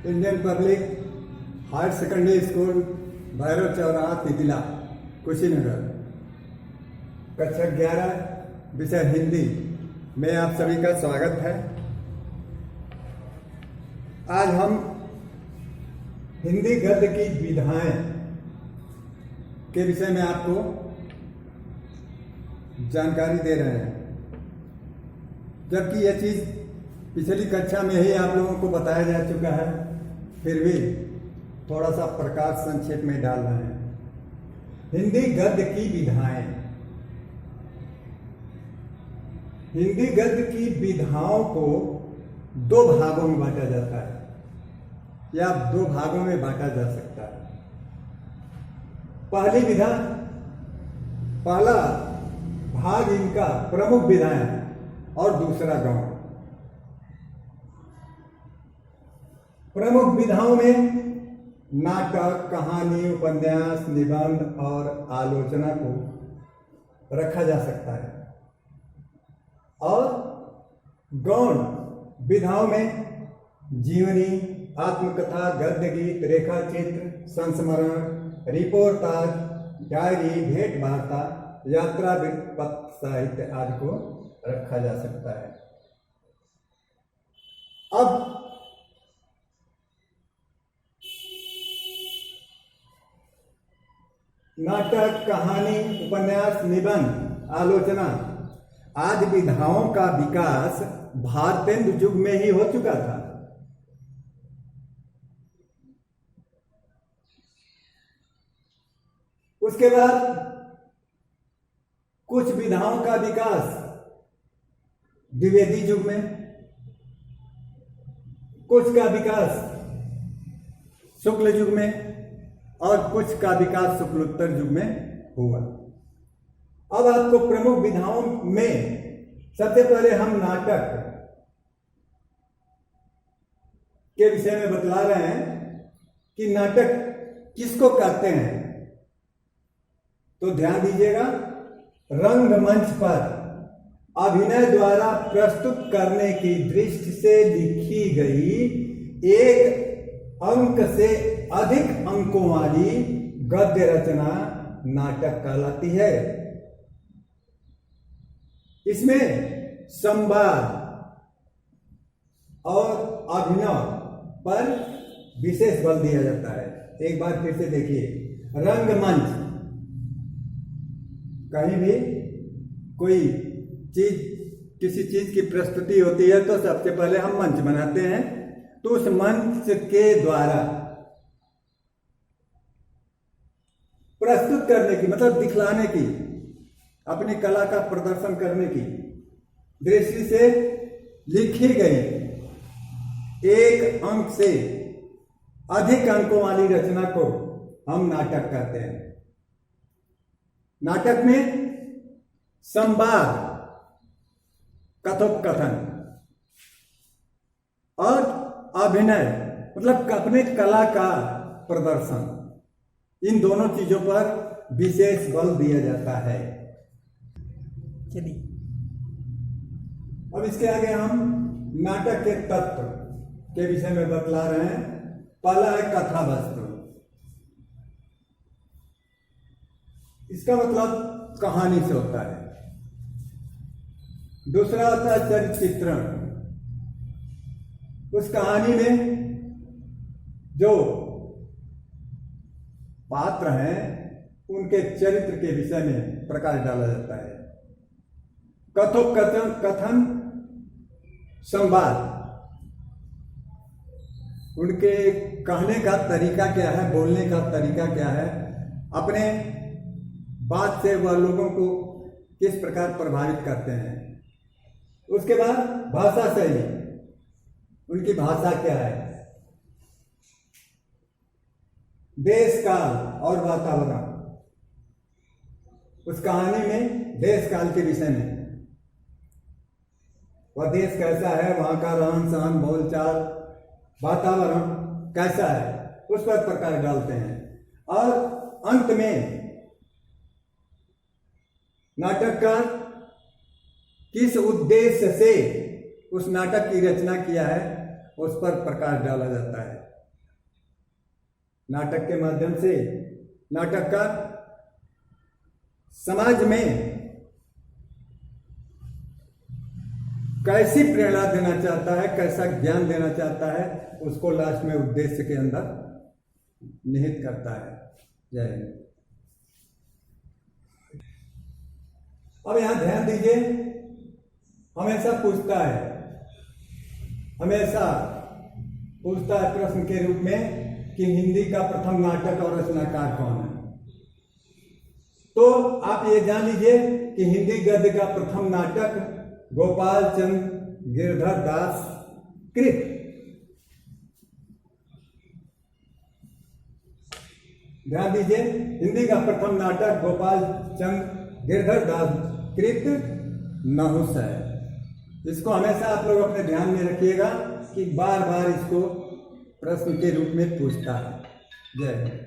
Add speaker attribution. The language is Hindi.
Speaker 1: Indian public higher secondary school, Bhairav Chauraha, Titla, Kushinagar, कक्षा 11, विषय हिंदी में आप सभी का स्वागत है। आज हम हिंदी गद्य की विधाएं के विषय में आपको जानकारी दे रहे हैं, जबकि यह चीज पिछली कक्षा में ही आप लोगों को बताया जा चुका है, फिर भी थोड़ा सा प्रकाश संक्षेप में डाल रहे हैं। हिंदी गद्य की विधाएं। हिंदी गद्य की विधाओं को दो भागों में बांटा जाता है, या दो भागों में बांटा जा सकता है। पहली विधा, पहला भाग इनका प्रमुख विधाएं और दूसरा गौण। प्रमुख विधाओं में नाटक, कहानी, उपन्यास, निबंध और आलोचना को रखा जा सकता है, और गौण विधाओं में जीवनी, आत्मकथा, गद्य गीत, रेखा चित्र, संस्मरण, रिपोर्टाज, डायरी, भेंट वार्ता, यात्रा वृत्तपत्र, साहित्य आदि को रखा जा सकता है। अब नाटक, कहानी, उपन्यास, निबंध, आलोचना आदि विधाओं का विकास भारतेंदु युग में ही हो चुका था। उसके बाद कुछ विधाओं का विकास द्विवेदी युग में, कुछ का विकास शुक्ल युग में और कुछ का विकास शुक्लोत्तर युग में हुआ। अब आपको प्रमुख विधाओं में सबसे पहले हम नाटक के विषय में बतला रहे हैं कि नाटक किसको कहते हैं। तो ध्यान दीजिएगा, रंगमंच पर अभिनय द्वारा प्रस्तुत करने की दृष्टि से लिखी गई एक अंक से अधिक अंकों वाली गद्य रचना नाटक कहलाती है। इसमें संवाद और अभिनय पर विशेष बल दिया जाता है। एक बार फिर से देखिए, रंगमंच, कहीं भी कोई चीज, किसी चीज की प्रस्तुति होती है तो सबसे पहले हम मंच बनाते हैं। तो उस मंच के द्वारा प्रस्तुत करने की, मतलब दिखलाने की, अपनी कला का प्रदर्शन करने की दृष्टि से लिखी गई एक अंक से अधिक अंकों वाली रचना को हम नाटक कहते हैं। नाटक में संवाद, कथोपकथन और अभिनय, मतलब अपने कला का प्रदर्शन, इन दोनों चीजों पर विशेष बल दिया जाता है। चलिए अब इसके आगे हम नाटक के तत्व के विषय में बतला रहे हैं। पहला है कथा वस्तु। इसका मतलब कहानी से होता है। दूसरा होता है चरित्र चित्रण। उस कहानी में जो पात्र हैं उनके चरित्र के विषय में प्रकाश डाला जाता है। कथोपकथन, कथन, संवाद, उनके कहने का तरीका क्या है, बोलने का तरीका क्या है, अपने बात से वह लोगों को किस प्रकार प्रभावित करते हैं। उसके बाद भाषा शैली, उनकी भाषा क्या है, देश काल और वातावरण, उस कहानी में देश काल के विषय में, वह देश कैसा है, वहां का रहन सहन, बोलचाल, वातावरण कैसा है, उस पर प्रकाश डालते हैं। और अंत में नाटककार किस उद्देश्य से उस नाटक की रचना किया है, उस पर प्रकाश डाला जाता है। नाटक के माध्यम से नाटककार समाज में कैसी प्रेरणा देना चाहता है, कैसा ज्ञान देना चाहता है, उसको लास्ट में उद्देश्य के अंदर निहित करता है। जय हिंद। अब यहां ध्यान दीजिए, हमेशा पूछता है प्रश्न के रूप में कि हिंदी का प्रथम नाटक और रचनाकार कौन है। तो आप ये जान लीजिए कि हिंदी गद्य का प्रथम नाटक गोपाल चंद गिरधर दास कृत। ध्यान दीजिए, हिंदी का प्रथम नाटक गोपाल चंद गिरधर दास कृत नहुस है। इसको हमेशा आप लोग अपने ध्यान में रखिएगा कि बार बार इसको प्रश्न के रूप में पूछता है। जय हिंद।